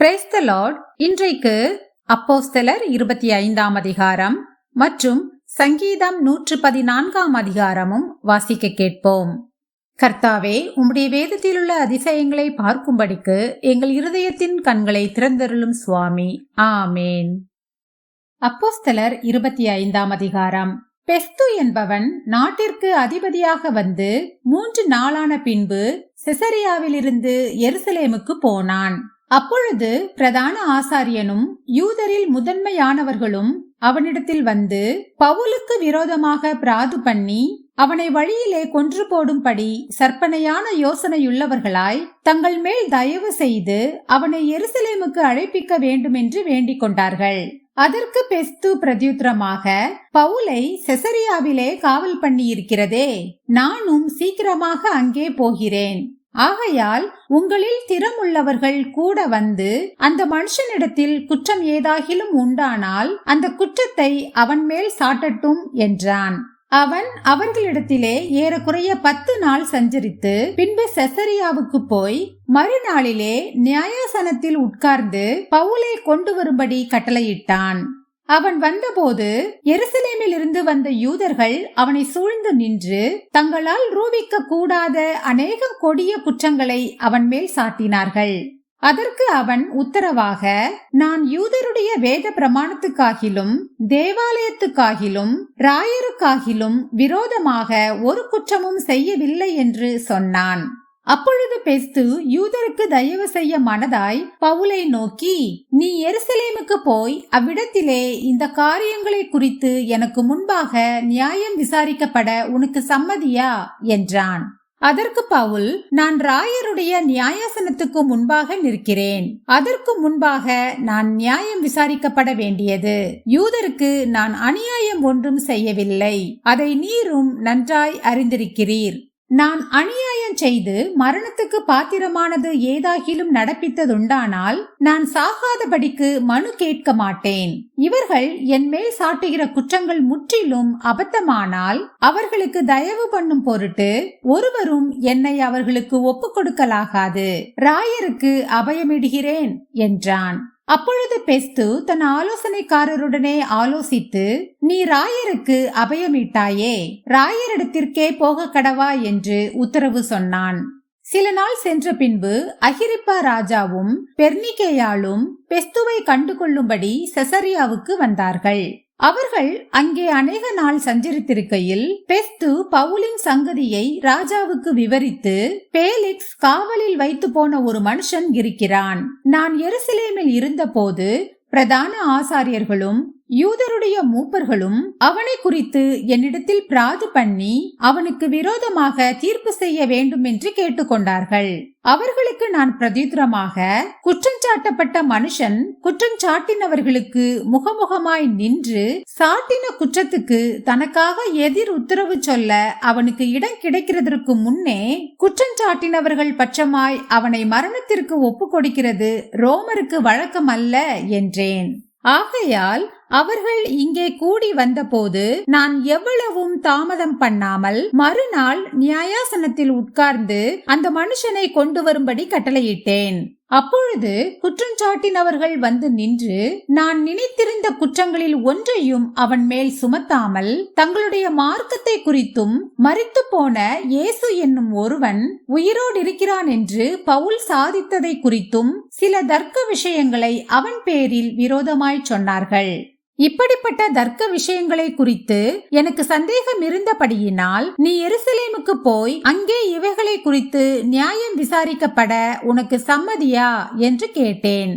Praise the Lord. இன்றைக்கு அப்போஸ்தலர் 25ஆம் அதிகாரம் மற்றும் சங்கீதம் 114ஆம் அதிகாரமும் வாசிக்க கேட்போம். கர்த்தாவே, உம்முடைய வேதத்திலுள்ள அதிசயங்களை பார்க்கும்படிக்கு எங்கள் இருதயத்தின் கண்களை திறந்தருளும் சுவாமி. ஆமேன். அப்போஸ்தலர் 25ஆம் அதிகாரம். பெஸ்து என்பவன் நாட்டிற்கு அதிபதியாக வந்து 3 நாளான பின்பு செசரியாவிலிருந்து எருசலேமுக்கு போனான். அப்பொழுது பிரதான ஆசாரியனும் யூதரில் முதன்மையானவர்களும் அவனிடத்தில் வந்து பவுலுக்கு விரோதமாக பிராது பண்ணி அவனை வழியிலே கொன்று போடும்படி சற்பனையான யோசனையுள்ளவர்களாய் தங்கள் மேல் தயவு செய்து அவனை எருசலேமுக்கு அழைப்பிக்க வேண்டும் என்று வேண்டிக் கொண்டார்கள். அதற்கு பெஸ்து பிரத்யுத்தரமாக, பவுலை செசரியாவிலே காவல் பண்ணி இருக்கிறதே, நானும் சீக்கிரமாக அங்கே போகிறேன். ஆகையால் உங்களில் திறமுள்ளவர்கள் கூட வந்து அந்த மனுஷனிடத்தில் குற்றம் ஏதாகிலும் உண்டானால் அந்த குற்றத்தை அவன் மேல் சாட்டட்டும் என்றான். அவன் அவர்களிடத்திலே ஏறக்குறைய 10 நாள் சஞ்சரித்து பின்பு செசரியாவுக்கு போய் மறுநாளிலே நியாயாசனத்தில் உட்கார்ந்து பவுலை கொண்டு வரும்படி கட்டளையிட்டான். அவன் வந்தபோது எருசலேமில் இருந்து வந்த யூதர்கள் அவனை சூழ்ந்து நின்று தங்களால் ரூபிக்க கூடாத அநேக கொடிய குற்றங்களை அவன் மேல் சாட்டினார்கள். அதற்கு அவன் உத்தரவாக, நான் யூதருடைய வேத பிரமாணத்துக்காகிலும் தேவாலயத்துக்காகிலும் ராயருக்காகிலும் விரோதமாக ஒரு குற்றமும் செய்யவில்லை என்று சொன்னான். அப்பொழுது பெஸ்து யூதருக்கு தயவு செய்ய மனதாய் பவுலை நோக்கி, நீ எருசலேமுக்கு போய் அவ்விடத்திலே இந்த காரியங்களை குறித்து எனக்கு முன்பாக நியாயம் விசாரிக்கப்பட உனக்கு சம்மதியா என்றான். அதற்கு பவுல், நான் ராயருடைய நியாயாசனத்துக்கு முன்பாக நிற்கிறேன். அதற்கு முன்பாக நான் நியாயம் விசாரிக்கப்பட வேண்டியது. யூதருக்கு நான் அநியாயம் ஒன்றும் செய்யவில்லை. அதை நீரும் நன்றாய் அறிந்திருக்கிறீர். நான் அநியாயம் செய்து மரணத்துக்கு பாத்திரமானது ஏதாகிலும் நடப்பித்ததுண்டானால் நான் சாகாதபடிக்கு மனு கேட்க மாட்டேன். இவர்கள் என் மேல் சாட்டுகிற குற்றங்கள் முற்றிலும் அபத்தமானால் அவர்களுக்கு தயவு பண்ணும் பொருட்டு ஒருவரும் என்னை அவர்களுக்கு ஒப்புக் கொடுக்கலாகாது. ராயருக்கு அபயமிடுகிறேன் என்றான். அப்பொழுது பெஸ்து தன் ஆலோசனைக்காரருடனே ஆலோசித்து, நீ ராயருக்கு அபயமிட்டாயே, ராயரிடத்திற்கே போக கடவா என்று உத்தரவு சொன்னான். சில நாள் சென்ற பின்பு அகிரிப்பா ராஜாவும் பெர்னிக்கேயாலும் பெஸ்துவை கண்டுகொள்ளும்படி செசரியாவுக்கு வந்தார்கள். அவர்கள் அங்கே அநேக நாள் சஞ்சரித்திருக்கையில் பெஸ்து பவுலின் சங்கதியை ராஜாவுக்கு விவரித்து, பேலிக்ஸ் காவலில் வைத்து போன ஒரு மனுஷன் இருக்கிறான். நான் எருசலேமில் இருந்த போது பிரதான ஆசாரியர்களும் யூதருடைய மூப்பர்களும் அவனை குறித்து என்னிடத்தில் பிராது பண்ணி அவனுக்கு விரோதமாக தீர்ப்பு செய்ய வேண்டும் என்று கேட்டுக்கொண்டார்கள். அவர்களுக்கு நான் பிரதியுத்தரமாக, குற்றஞ்சாட்டப்பட்ட மனுஷன் குற்றஞ்சாட்டினவர்களுக்கு முகமுகமாய் நின்று சாட்டின குற்றத்துக்கு தனக்காக எதிர் உத்தரவு சொல்ல அவனுக்கு இடம் கிடைக்கிறதற்கு முன்னே குற்றஞ்சாட்டினவர்கள் பட்சமாய் அவனை மரணத்திற்கு ஒப்பு கொடுக்கிறது ரோமருக்கு வழக்கம் அல்ல என்றேன். ஆகையால் அவர்கள் இங்கே கூடி வந்தபோது நான் எவ்வளவும் தாமதம் பண்ணாமல் மறுநாள் நியாயாசனத்தில் உட்கார்ந்து அந்த மனுஷனை கொண்டு வரும்படி கட்டளையிட்டேன். அப்பொழுது குற்றஞ்சாட்டினவர்கள் வந்து நின்று நான் நினைத்திருந்த குற்றங்களில் ஒன்றையும் அவன் மேல் சுமத்தாமல் தங்களுடைய மார்க்கத்தை குறித்தும் மரித்து போன இயேசு என்னும் ஒருவன் உயிரோடு இருக்கிறான் என்று பவுல் சாதித்ததை குறித்தும் சில தர்க்க விஷயங்களை அவன் பேரில் விரோதமாய் சொன்னார்கள். இப்படிப்பட்ட தர்க்க விஷயங்களை குறித்து எனக்கு சந்தேகம் இருந்தபடியினால் நீ எருசலேமுக்கு போய் அங்கே இவைகளை குறித்து நியாயம் விசாரிக்கப்பட உனக்கு சம்மதியா என்று கேட்டேன்.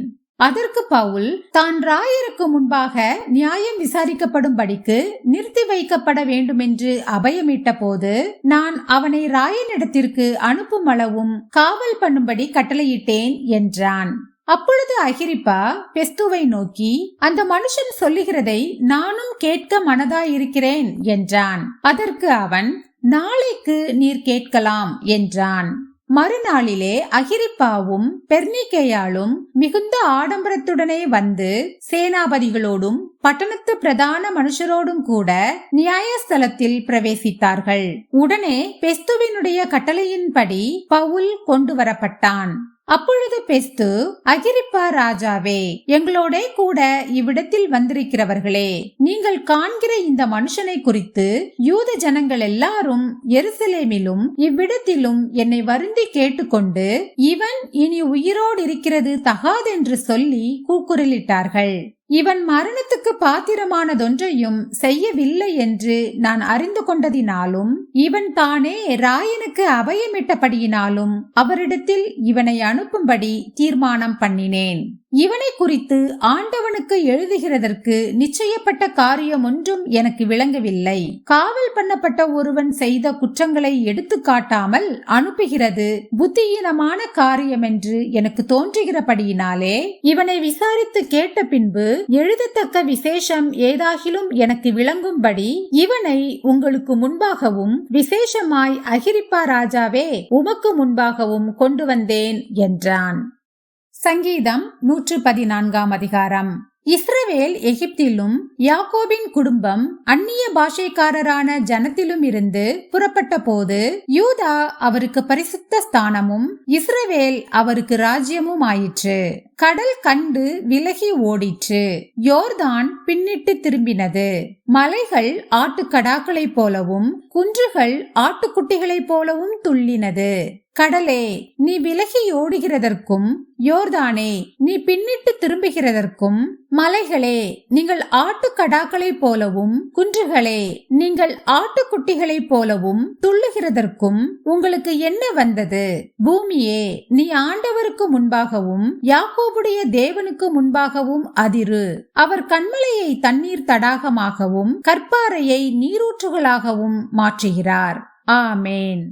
அதற்கு பவுல் தான் ராயருக்கு முன்பாக நியாயம் விசாரிக்கப்படும்படிக்கு நிறுத்தி வைக்கப்பட வேண்டுமென்று அபயமிட்ட போது நான் அவனை ராயனிடத்திற்கு அனுப்பும் அளவும் காவல் பண்ணும்படி கட்டளையிட்டேன் என்றான். அப்பொழுது அகிரிப்பா பெஸ்துவை நோக்கி, அந்த மனுஷன் சொல்லுகிறதை நானும் கேட்க மனதாயிருக்கிறேன் என்றான். அதற்கு அவன், நாளைக்கு நீர் கேட்கலாம் என்றான். மறுநாளிலே அகிரிப்பாவும் பெர்னிக்கேயாலும் மிகுந்த ஆடம்பரத்துடனே வந்து சேனாபதிகளோடும் பட்டணத்து பிரதான மனுஷரோடும் கூட நியாயஸ்தலத்தில் பிரவேசித்தார்கள். உடனே பெஸ்துவினுடைய கட்டளையின்படி பவுல் கொண்டு வரப்பட்டான். அப்பொழுது பெஸ்து, அகிரிப்பா ராஜாவே, எங்களோட கூட இவ்விடத்தில் வந்திருக்கிறவர்களே, நீங்கள் காண்கிற இந்த மனுஷனை குறித்து யூத ஜனங்கள் எல்லாரும் எருசலேமிலும் இவ்விடத்திலும் என்னை வருந்தி கேட்டுக்கொண்டு, இவன் இனி உயிரோடு இருக்கிறது தகாதென்று சொல்லி கூக்குரலிட்டார்கள். இவன் மரணத்துக்கு பாத்திரமானதொன்றையும் செய்யவில்லை என்று நான் அறிந்து கொண்டதினாலும், இவன் தானே ராயனுக்கு அபயமிட்டபடியினாலும் அவரிடத்தில் இவனை அனுப்பும்படி தீர்மானம் பண்ணினேன். இவனை குறித்து ஆண்டவனுக்கு எழுதுகிறதற்கு நிச்சயப்பட்ட காரியம் ஒன்றும் எனக்கு விளங்கவில்லை. காவல் பண்ணப்பட்ட ஒருவன் செய்த குற்றங்களை எடுத்து காட்டாமல் அனுப்புகிறது புத்தியீனமான காரியம் என்று எனக்கு தோன்றுகிறபடியினாலே, இவனை விசாரித்து கேட்ட பின்பு எழுதத்தக்க விசேஷம் ஏதாகிலும் எனக்கு விளங்கும்படி இவனை உங்களுக்கு முன்பாகவும் விசேஷமாய் அகிரிப்பா ராஜாவே உமக்கு முன்பாகவும் கொண்டு வந்தேன் என்றான். சங்கீதம் 114 அதிகாரம். இஸ்ரவேல் எகிப்திலும் யாக்கோபின் குடும்பம் அந்நிய பாஷைக்காரரான ஜனத்திலும் இருந்து புறப்பட்ட போது, யூதா அவருக்கு பரிசுத்த ஸ்தானமும் இஸ்ரவேல் அவருக்கு ராஜ்யமும் ஆயிற்று. கடல் கண்டு விலகி ஓடிற்று. யோர்தான் பின்னிட்டு திரும்பினது. மலைகள் ஆட்டுக்கடாக்களைப் போலவும் குன்றுகள் ஆட்டுக்குட்டிகளைப் போலவும் துள்ளினது. கடலே, நீ விலகி ஓடுகிறதற்கும், யோர்தானே, நீ பின்னிட்டு திரும்புகிறதற்கும், மலைகளே, நீங்கள் ஆட்டுக்கடாக்களைப் போலவும் குன்றுகளே, நீங்கள் ஆட்டுக்குட்டிகளைப் போலவும் துள்ளுகிறதற்கும் உங்களுக்கு என்ன வந்தது? பூமியே, நீ ஆண்டவருக்கு முன்பாகவும் யாக்கோபுடைய தேவனுக்கு முன்பாகவும் அதிரு. அவர் கன்மலையை தண்ணீர் தடாகமாகவும் கற்பாறையை நீரூற்றுகளாகவும் மாற்றுகிறார். ஆமேன்.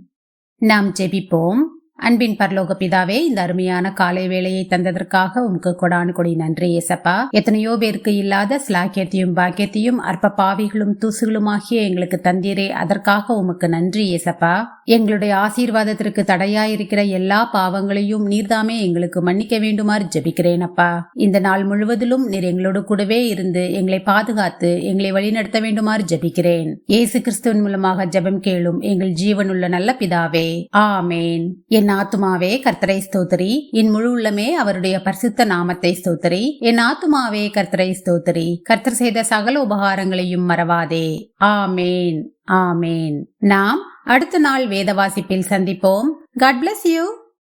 நாம் ஜெபிப்போம். அன்பின் பரலோக பிதாவே, இந்த அருமையான காலை வேளையை தந்ததற்காக உமக்கு கொடானு கொடி நன்றி ஏசப்பா. எத்தனையோ பேருக்கு இல்லாத ஸ்லாக்கியத்தையும் பாக்கியத்தையும் அற்ப பாவிகளும் தூசுகளுமாகிய எங்களுக்கு தந்தீரே, அதற்காக உமக்கு நன்றி ஏசப்பா. எங்களுடைய ஆசீர்வாதத்திற்கு தடையாயிருக்கிற எல்லா பாவங்களையும் நீர்தாமே எங்களுக்கு மன்னிக்க வேண்டுமாறு ஜெபிக்கிறேன் அப்பா. இந்த நாள் முழுவதிலும் நீர் எங்களோடு கூடவே இருந்து எங்களை பாதுகாத்து எங்களை வழிநடத்த வேண்டுமாறு ஜெபிக்கிறேன். இயேசு கிறிஸ்துவின் மூலமாக ஜெபம் கேளும் எங்கள் ஜீவனுள்ள நல்ல பிதாவே, ஆமேன். என் ஆத்துமாவே கர்த்தரை ஸ்தோத்திரி, என் முழு உள்ளமே அவருடைய பரிசுத்த நாமத்தை ஸ்தோத்திரி. என் ஆத்துமாவே கர்த்தரை ஸ்தோத்திரி, கர்த்தர் செய்த சகல உபகாரங்களையும் மறவாதே. ஆமேன், ஆமேன். நாம் அடுத்த நாள் வேத வாசிப்பில் சந்திப்போம். God bless you.